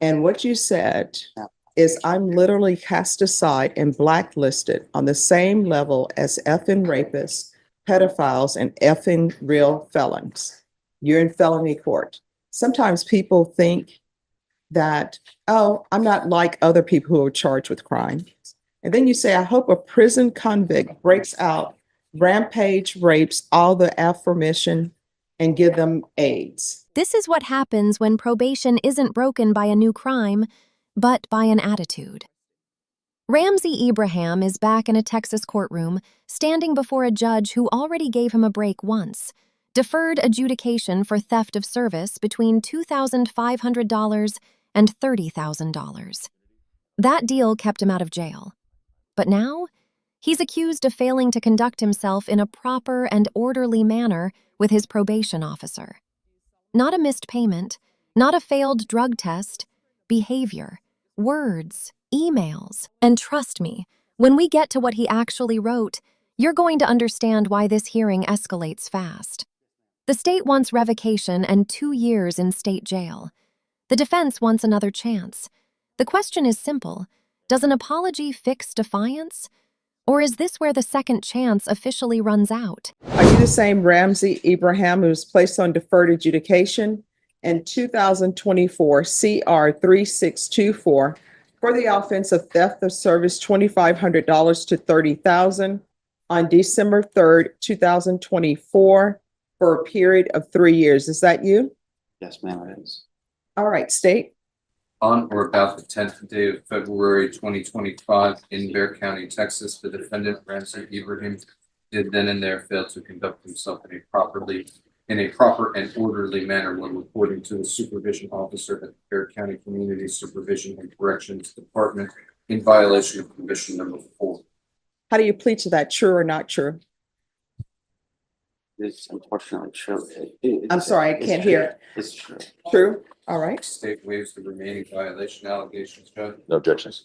And what you said is I'm literally cast aside and blacklisted on the same level as effing rapists, pedophiles, and effing real felons. You're in felony court. Sometimes people think that, oh, I'm not like other people who are charged with crime. And then you say, I hope a prison convict breaks out, rampage rapes all the aforementioned, and give them AIDS. This is what happens when probation isn't broken by a new crime, but by an attitude. Ramsey Ibrahim is back in a Texas courtroom, standing before a judge who already gave him a break once, deferred adjudication for theft of service between $2,500 and $30,000. That deal kept him out of jail. But now, he's accused of failing to conduct himself in a proper and orderly manner with his probation officer. Not a missed payment, not a failed drug test, behavior, words, emails. And trust me, when we get to what he actually wrote, you're going to understand why this hearing escalates fast. The state wants revocation and 2 years in state jail. The defense wants another chance. The question is simple. Does an apology fix defiance? Or is this where the second chance officially runs out? Are you the same Ramsey Ibrahim who was placed on deferred adjudication in 2024 CR 3624 for the offense of theft of service $2,500 to $30,000 on December 3rd, 2024 for a period of 3 years? Is that you? Yes, ma'am, it is. All right, state. On or about the 10th day of February 2025 in Bexar County, Texas, the defendant Ramsey Ibrahim did then and there fail to conduct himself in a proper and orderly manner when reporting to the supervision officer at the Bexar County Community Supervision and Corrections Department in violation of Provision Number 4. How do you plead to that? True or not true? It's unfortunately true. I'm sorry, I can't hear. It's true. True? All right. State waives the remaining violation allegations, Judge. No objections.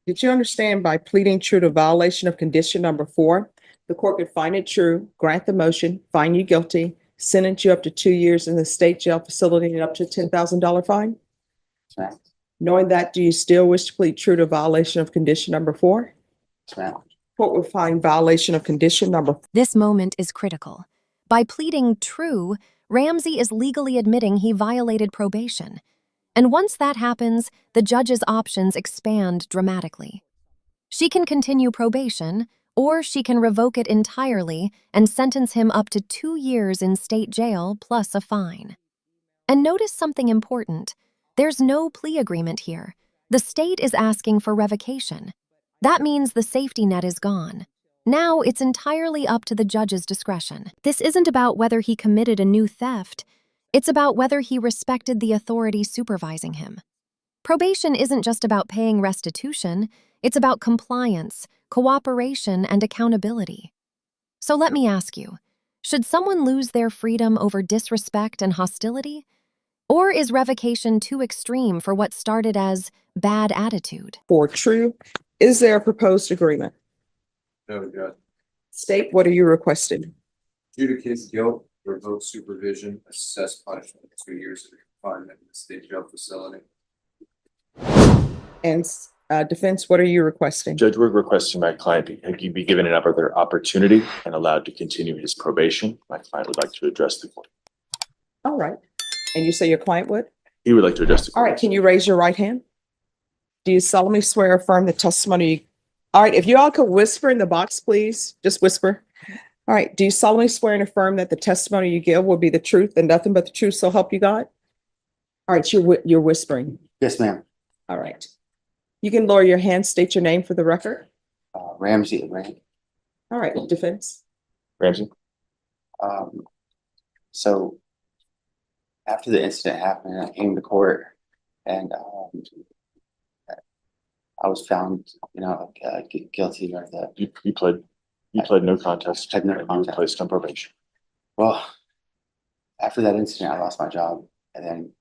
Did you understand by pleading true to violation of condition number 4, the court could find it true, grant the motion, find you guilty, sentence you up to 2 years in the state jail facility and up to $10,000 fine? Yes, ma'am. Knowing that, do you still wish to plead true to violation of condition number 4? Yes, ma'am. Court will find violation of condition number 4. This moment is critical. By pleading true, Ramsey is legally admitting he violated probation. And once that happens, the judge's options expand dramatically. She can continue probation, or she can revoke it entirely and sentence him up to 2 years in state jail plus a fine. And notice something important. There's no plea agreement here. The state is asking for revocation. That means the safety net is gone. Now it's entirely up to the judge's discretion. This isn't about whether he committed a new theft. It's about whether he respected the authority supervising him. Probation isn't just about paying restitution. It's about compliance, cooperation, and accountability. So let me ask you, should someone lose their freedom over disrespect and hostility? Or is revocation too extreme for what started as bad attitude? For true, is there a proposed agreement? No, Judge. State, what are you requesting? Adjudicate guilt, revoke supervision, assess punishment, 2 years of confinement in the state jail facility. And defense, what are you requesting? Judge, we're requesting my client be given another opportunity and allowed to continue his probation. My client would like to address the court. All right. And you say your client would? He would like to address the court. All right. Can you raise your right hand? Do you solemnly swear or affirm the testimony? All right. If you all could whisper in the box, please. Just whisper. All right. Do you solemnly swear and affirm that the testimony you give will be the truth and nothing but the truth, so help you God? All right. You're whispering. Yes, ma'am. All right. You can lower your hand, state your name for the record. Ramsey Ibrahim. All right. Defense. Ramsey? So after the incident happened, I came to court and I was found, guilty of that. You pled no contest. Pled no and you were contest. placed on probation. Well, after that incident, I lost my job, and then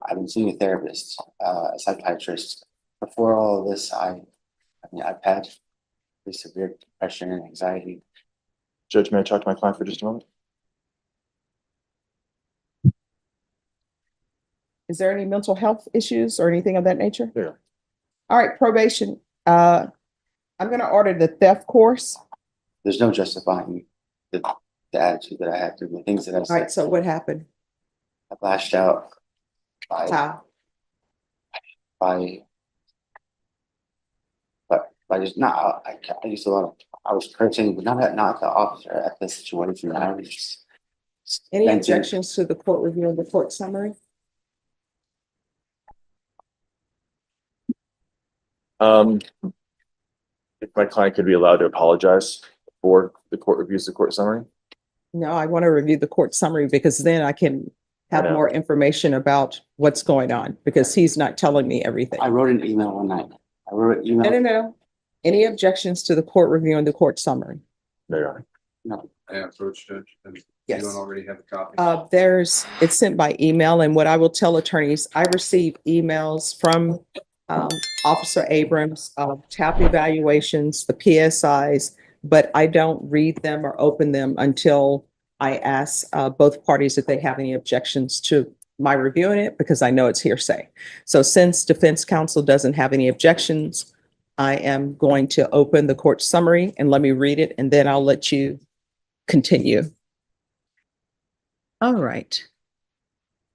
I've been seeing a therapist, a psychiatrist. Before all of this, I've had pretty severe depression and anxiety. Judge, may I talk to my client for just a moment? Is there any mental health issues or anything of that nature? Yeah. All right, probation. I'm gonna order the theft course. There's no justifying the attitude that I had through the things that I All right, said. so what happened? I lashed out by, How? by, by just not, I used a lot of, I was cursing, but not the officer at the situation. I was just. Any venting. objections to the court review and the court summary? If my client could be allowed to apologize before the court reviews the court summary? No, I want to review the court summary because then I can have Yeah. more information about what's going on because he's not telling me everything. I wrote an email one night. I wrote an email. No. Any objections to the court review and the court summary? No, Your Honor. No, I approached Judge, and you Yes. don't already have a copy. It's sent by email, and what I will tell attorneys, I receive emails from Officer Abrams, TAP evaluations, the PSIs, but I don't read them or open them until I ask both parties if they have any objections to my reviewing it, because I know it's hearsay. So since defense counsel doesn't have any objections, I am going to open the court summary and let me read it, and then I'll let you continue. All right.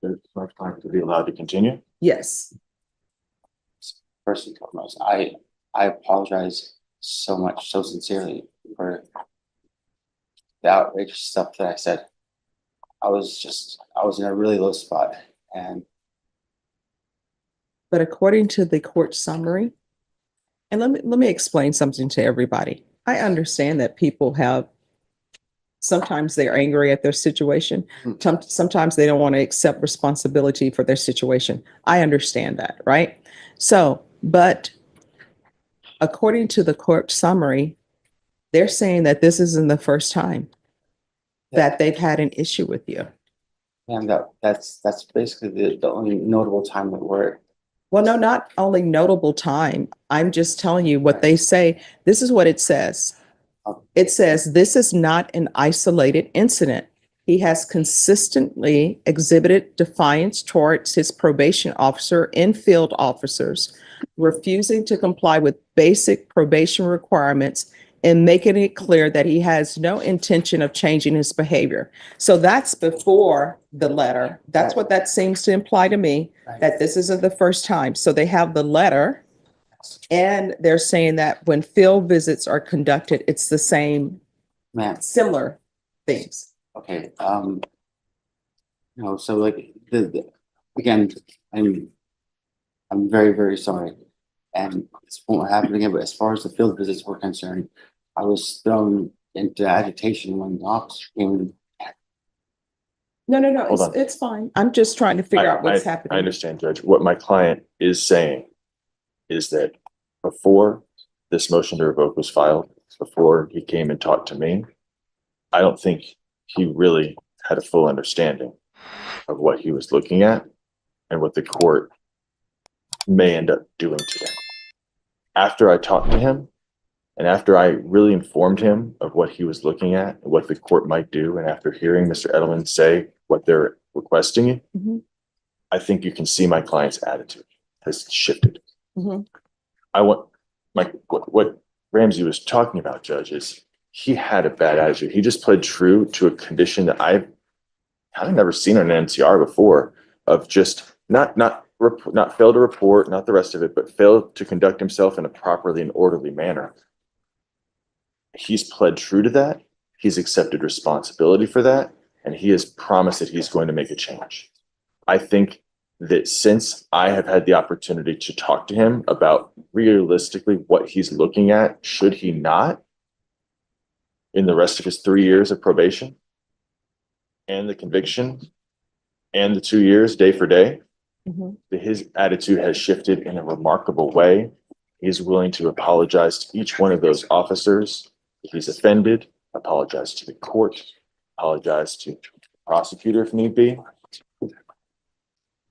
Does my client to be allowed to continue? Yes. first and foremost, I apologize so much, so sincerely for the outrageous stuff that I said. I was in a really low spot, and But according to the court summary, and let me explain something to everybody. I understand that people have, sometimes they're angry at their situation. Sometimes they don't want to accept responsibility for their situation. I understand that, right? So, but according to the court summary, they're saying that this isn't the first time that they've had an issue with you. and that's basically the only notable time that we're. Well, no, not only notable time. I'm just telling you what they say. This is what it says. It says, this is not an isolated incident. He has consistently exhibited defiance towards his probation officer and field officers, refusing to comply with basic probation requirements and making it clear that he has no intention of changing his behavior. So that's before the letter. That's what that seems to imply to me, that this isn't the first time. So they have the letter, and they're saying that when field visits are conducted, it's the same, similar things. Okay, no, so like again, I'm very, very sorry. And this won't happen again, but as far as the field visits were concerned, I was thrown into agitation when the officer came. No, Hold on. it's fine. I'm just trying to figure out what's I happening. understand, Judge. What my client is saying is that before this motion to revoke was filed, before he came and talked to me, I don't think he really had a full understanding of what he was looking at and what the court may end up doing today. After I talked to him, and after I really informed him of what he was looking at and what the court might do, and after hearing Mr. Edelman say what they're requesting, Mhm. I think you can see my client's attitude has shifted. Mhm. I want what Ramsey was talking about, Judge, is he had a bad attitude. He just pled true to a condition that I've kind of never seen on an NCR before, of just not fail to report, not the rest of it, but fail to conduct himself in a properly and orderly manner. He's pled true to that. He's accepted responsibility for that, and he has promised that he's going to make a change. I think that since I have had the opportunity to talk to him about realistically what he's looking at, should he not, in the rest of his 3 years of probation and the conviction and the 2 years day for day, Mhm. his attitude has shifted in a remarkable way. He's willing to apologize to each one of those officers if he's offended, apologize to the court, apologize to the prosecutor if need be.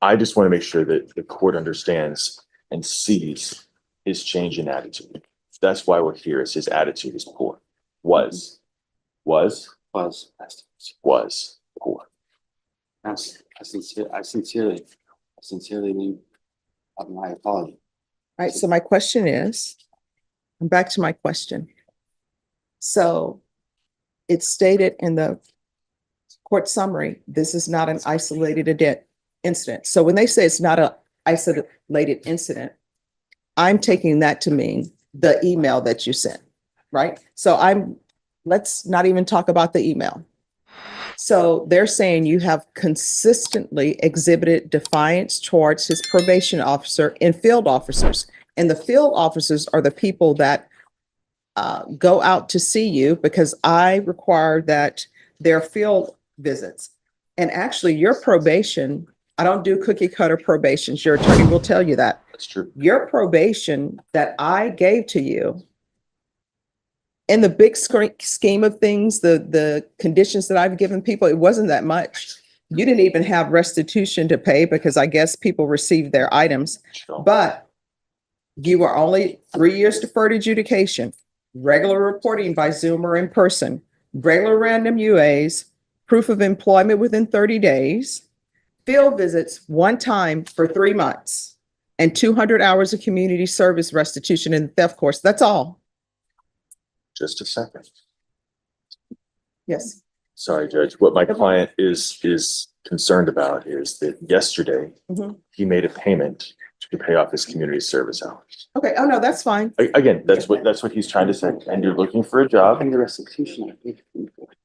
I just want to make sure that the court understands and sees his change in attitude. That's why we're here, is his attitude is poor. Was poor. I sincerely sincerely leave my apology. All right, so my question is, I'm back to my question. So it's stated in the court summary, this is not an isolated incident. So when they say it's not an isolated incident, I'm taking that to mean the email that you sent, right? So let's not even talk about the email. So they're saying you have consistently exhibited defiance towards his probation officer and field officers. And the field officers are the people that go out to see you, because I require that their field visits. And actually your probation, I don't do cookie cutter probations. Your attorney will tell you that. That's true. Your probation that I gave to you, in the big scheme of things, the conditions that I've given people, it wasn't that much. You didn't even have restitution to pay because I guess people received their items, Sure. but you were only 3 years deferred adjudication, regular reporting by Zoom or in person, regular random UAs, proof of employment within 30 days, field visits one time for 3 months, and 200 hours of community service restitution in the theft course. That's all. Just a second. Yes. Sorry, Judge. What my client is concerned about is that yesterday Mhm. he made a payment to pay off his community service hours. Okay. Oh, no, that's fine. Again, that's what he's trying to say. And you're looking for a job. And the restitution, I think.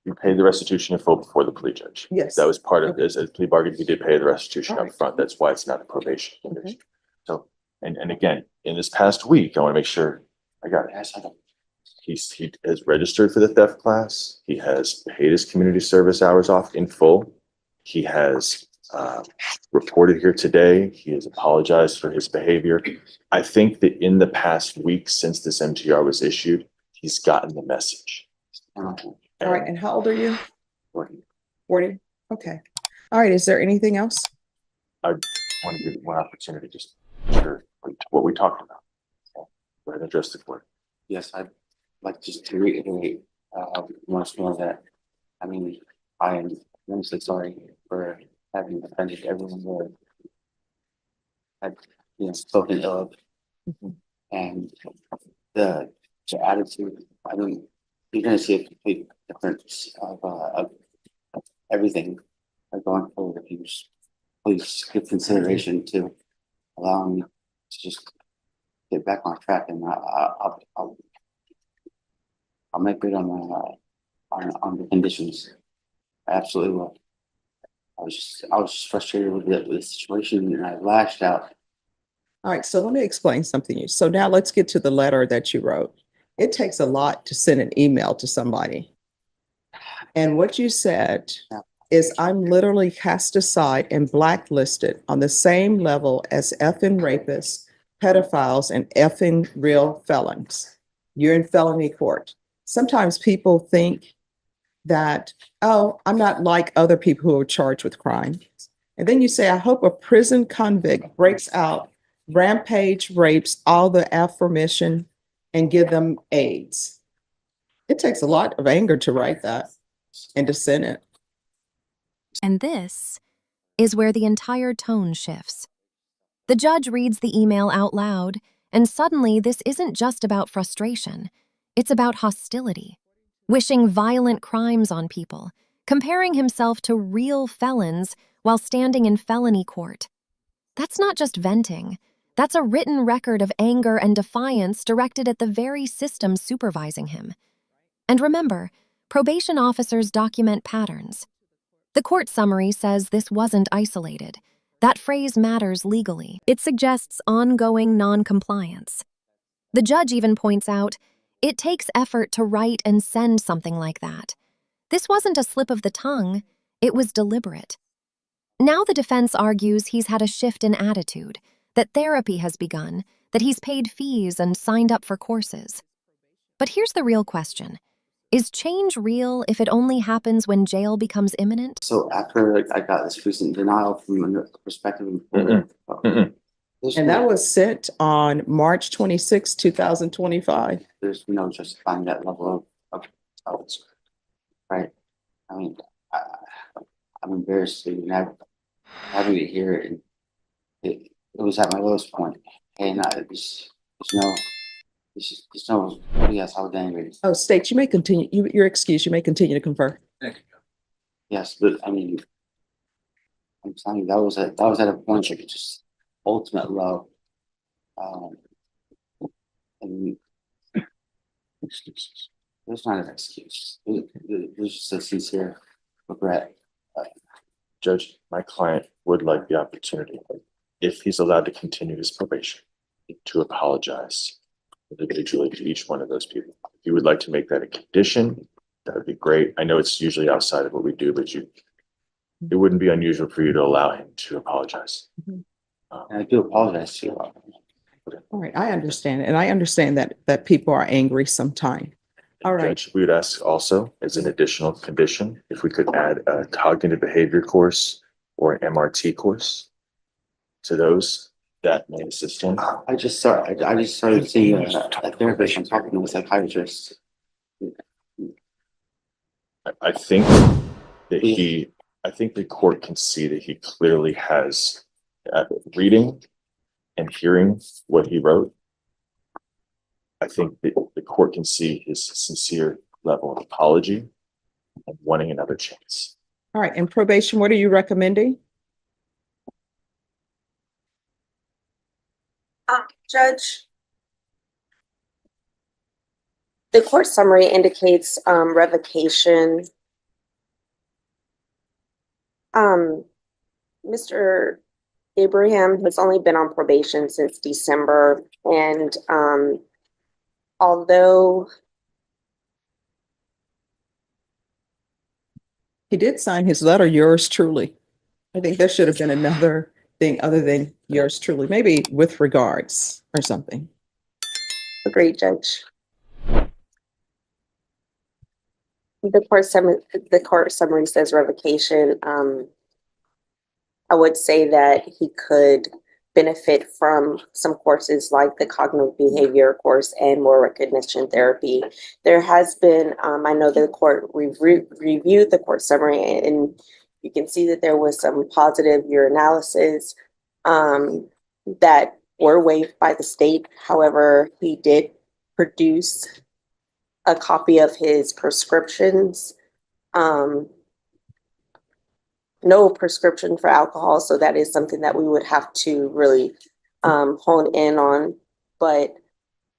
You paid the restitution in full before the plea, Judge. Yes. That was part of this plea bargain. He did pay the restitution All up right. front. That's why it's not a probation Okay. condition. So, and again, in this past week, I want to make sure I got it. Yes, I don't. He has registered for the theft class. He has paid his community service hours off in full. He has reported here today. He has apologized for his behavior. I think that in the past week since this MTR was issued, he's gotten the message. All right. And how old are you? 40. 40. Okay. All right. Is there anything else? I want to give you one opportunity, just sure what we talked about. So, go ahead and address the court. Yes, I'd like just to reiterate once more that, I mean, I am immensely sorry for having offended everyone that had, spoken ill of. Mhm. And the attitude, I mean, you're gonna see a complete difference of everything going forward. If you just please give consideration to allowing me to just get back on track, and I'll make good on on the conditions. I absolutely will. I was just frustrated with the situation, and I lashed out. All right. So let me explain something to you. So now let's get to the letter that you wrote. It takes a lot to send an email to somebody. And what you said is, I'm literally cast aside and blacklisted on the same level as effing rapists, pedophiles, and effing real felons. You're in felony court. Sometimes people think that, oh, I'm not like other people who are charged with crime. And then you say, I hope a prison convict breaks out, rampage rapes all the aforementioned, and give them AIDS. It takes a lot of anger to write that and to send it. And this is where the entire tone shifts. The judge reads the email out loud, and suddenly this isn't just about frustration. It's about hostility, wishing violent crimes on people, comparing himself to real felons while standing in felony court. That's not just venting. That's a written record of anger and defiance directed at the very system supervising him. And remember, probation officers document patterns. The court summary says this wasn't isolated. That phrase matters legally. It suggests ongoing non-compliance. The judge even points out, it takes effort to write and send something like that. This wasn't a slip of the tongue, it was deliberate. Now the defense argues he's had a shift in attitude, that therapy has begun, that he's paid fees and signed up for courses. But here's the real question. Is change real if it only happens when jail becomes imminent? So after I got this recent denial from the perspective of And that was sent on March 26, 2025. there's no justifying that level of right? I mean, I'm embarrassed to even having it here, and it was at my lowest point, and there's no, yes, I was angry. Oh, State, you may continue, you're excused, you may continue to confer. Thank you. Yes, but I mean, I'm telling you, that was at a point of just ultimate low. And Excuses. there's not an excuse. There's just a sincere regret. Judge, my client would like the opportunity, if he's allowed to continue his probation, to apologize individually to each one of those people. If you would like to make that a condition, that would be great. I know it's usually outside of what we do, but it wouldn't be unusual for you to allow him to apologize. Mhm. And I do apologize to you. All right, I understand, and I understand that people are angry sometime. All right. Judge, we would ask also, as an additional condition, if we could add a cognitive behavior course or an MRT course to those that may assist him. I just started seeing a therapist and talking to a psychiatrist. I think that I think the court can see that he clearly has, reading and hearing what he wrote. I think that the court can see his sincere level of apology and wanting another chance. All right, in probation, what are you recommending? Judge, the court summary indicates revocation. Mr. Abraham has only been on probation since December, and although He did sign his letter, yours truly. I think there should have been another thing other than yours truly, maybe with regards or something. agreed, Judge. The court summary says revocation. I would say that he could benefit from some courses like the cognitive behavior course and more recognition therapy. There has been, I know the court reviewed the court summary, and you can see that there was some positive urinalysis that were waived by the state. However, he did produce a copy of his prescriptions. No prescription for alcohol, so that is something that we would have to really hone in on. But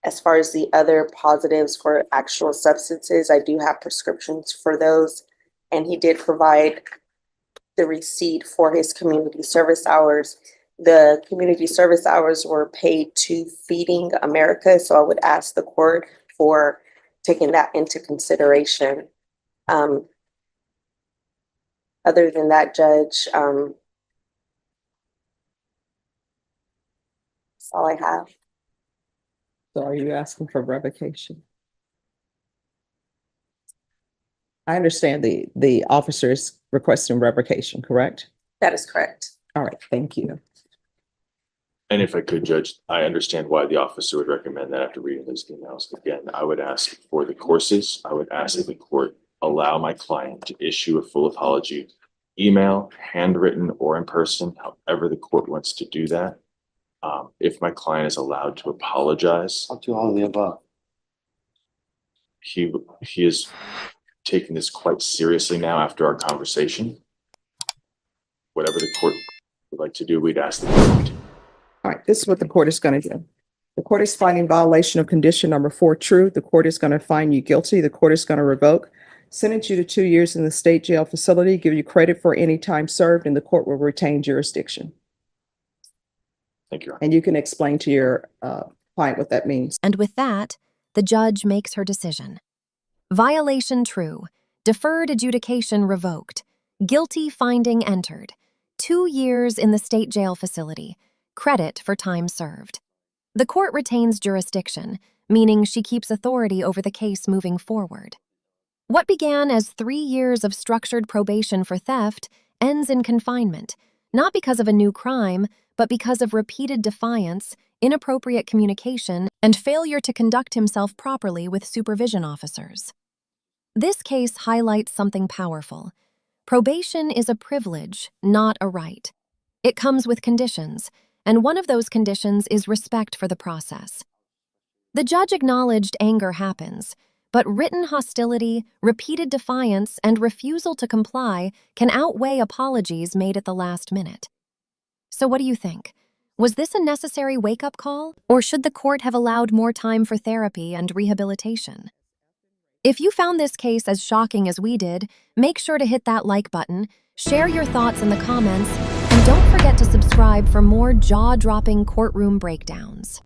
as far as the other positives for actual substances, I do have prescriptions for those. And he did provide the receipt for his community service hours. The community service hours were paid to Feeding America, so I would ask the court for taking that into consideration. Other than that, Judge, that's all I have. So are you asking for revocation? I understand the officer's requesting revocation, correct? That is correct. All right, thank you. And if I could, Judge, I understand why the officer would recommend that after reading those emails. Again, I would ask for the courses. I would ask that the court allow my client to issue a full apology, email, handwritten, or in person, however the court wants to do that. If my client is allowed to apologize, I'll do all of the above. he is taking this quite seriously now after our conversation. Whatever the court would like to do, we'd ask the court to. All right, this is what the court is going to do. The court is finding violation of condition number 4 true. The court is going to find you guilty. The court is going to revoke, sentence you to 2 years in the state jail facility, give you credit for any time served, and the court will retain jurisdiction. Thank you. And you can explain to your client what that means. And with that, the judge makes her decision. Violation true. Deferred adjudication revoked. Guilty finding entered. 2 years in the state jail facility. Credit for time served. The court retains jurisdiction, meaning she keeps authority over the case moving forward. What began as 3 years of structured probation for theft ends in confinement, not because of a new crime, but because of repeated defiance, inappropriate communication, and failure to conduct himself properly with supervision officers. This case highlights something powerful. Probation is a privilege, not a right. It comes with conditions, and one of those conditions is respect for the process. The judge acknowledged anger happens, but written hostility, repeated defiance, and refusal to comply can outweigh apologies made at the last minute. So what do you think? Was this a necessary wake-up call, or should the court have allowed more time for therapy and rehabilitation? If you found this case as shocking as we did, make sure to hit that like button, share your thoughts in the comments, and don't forget to subscribe for more jaw-dropping courtroom breakdowns.